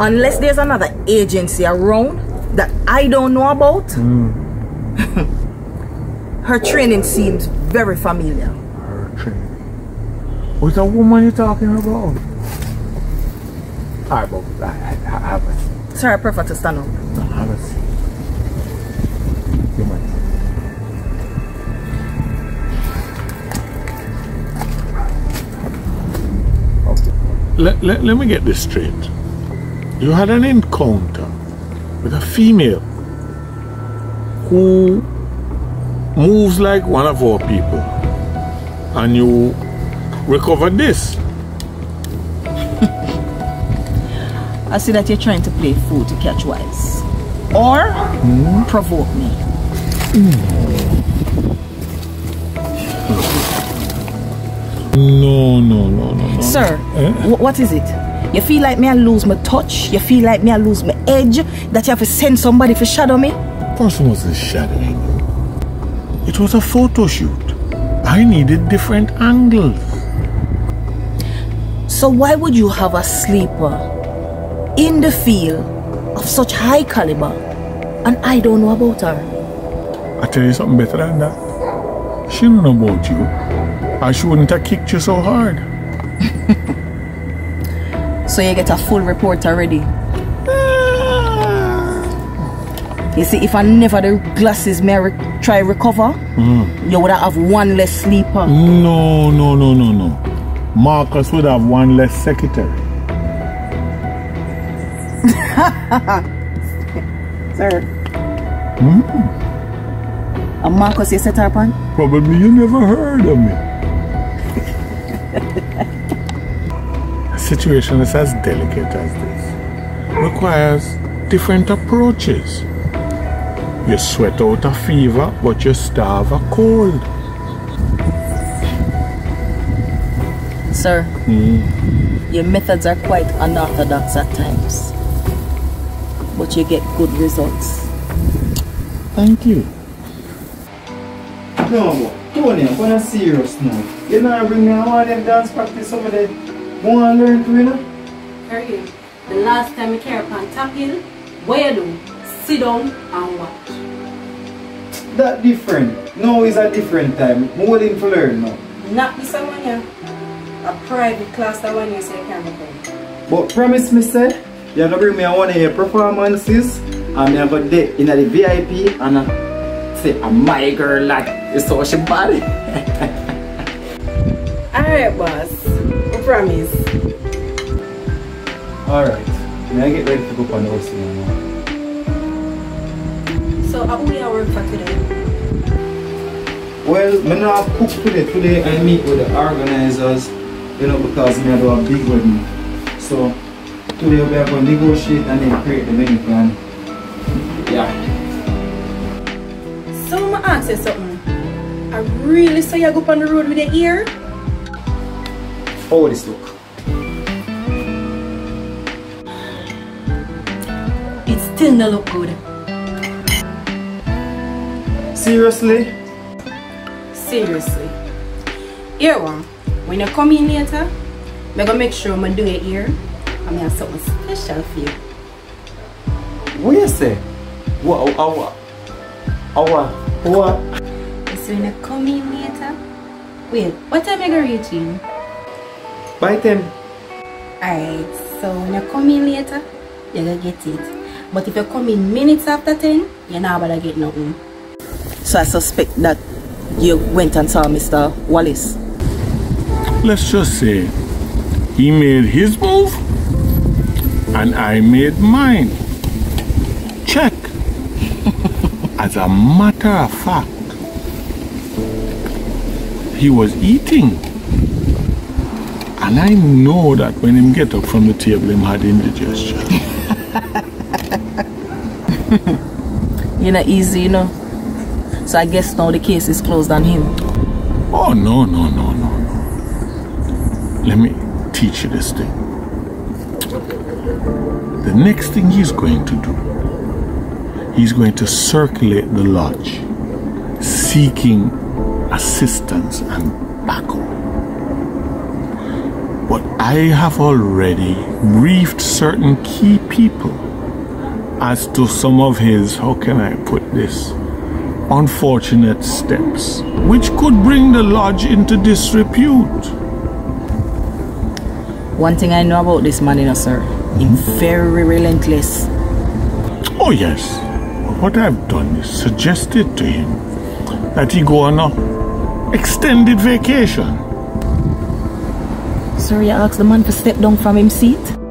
Unless there's another agency around that I don't know about. Her training seems very familiar. Her training? What's that woman you're talking about? Alright, but have a seat. Sir, I prefer to stand up. No, have a seat. You might. Let me get this straight. You had an encounter with a female who moves like one of our people, and you recovered this. I see that you're trying to play fool to catch wise, or provoke me. No. Sir, what is it? You feel like me I lose my touch? You feel like me I lose my edge? That you have to send somebody to shadow me? Person wasn't shadowing. It was a photo shoot. I needed different angles. So why would you have a sleeper in the field of such high caliber and I don't know about her? I tell you something better than that. She don't know about you. I she wouldn't have kicked you so hard. So you get a full report already. You see, if I never the glasses may try recover, you would have one less sleeper. No. Marcus would have one less secretary. Sir. And Marcus you set her upon? Probably you never heard of me. A situation is as delicate as this requires different approaches. You sweat out a fever, but you starve a cold. Sir, your methods are quite unorthodox at times, but you get good results. Thank you. No, Tony, I'm gonna serious now. You know, bring me all them dance practice some of them. Want to learn to, you know? Hurry, the last time you came upon top hill, what you do? Sit down and watch. That different. Now is a different time. More than to learn now. Not this one here. A private class that one you say you can't come. But promise me, say, you're gonna bring me one of your performances and I'm gonna go in the VIP and say, my girl, like, it's so she body. Alright, boss. I promise. Alright. Now I get ready to go on the house now. So, how will you work for today? Well, I not cook today. Today I meet with the organizers, you know, because I do a big wedding. So, today we are going to negotiate and then create the menu plan. Yeah. So, I'm going to ask you something. I really saw you go up on the road with the ear? How will this look? It still don't look good. Seriously? Seriously. Here one, when you come in later, I'm gonna make sure I'm do it here. I'm gonna have something special for you. What you say? What? So when you come in later, wait, what time are you gonna reach in? By 10. Alright, so when you come in later, you're gonna get it. But if you come in minutes after 10, you're not gonna get nothing. So I suspect that you went and saw Mr. Wallace. Let's just say he made his move and I made mine. Check. As a matter of fact, he was eating. And I know that when him get up from the table, him had indigestion. You're not easy, you know. So I guess now the case is closed on him. Oh, no. Let me teach you this thing. The next thing he's going to do, he's going to circulate the lodge, seeking assistance and backup. But I have already briefed certain key people as to some of his, how can I put this, unfortunate steps, which could bring the lodge into disrepute. One thing I know about this man, you know, sir, he's very relentless. Oh yes, what I've done is suggested to him that he go on a extended vacation. Sir, you asked the man to step down from his seat?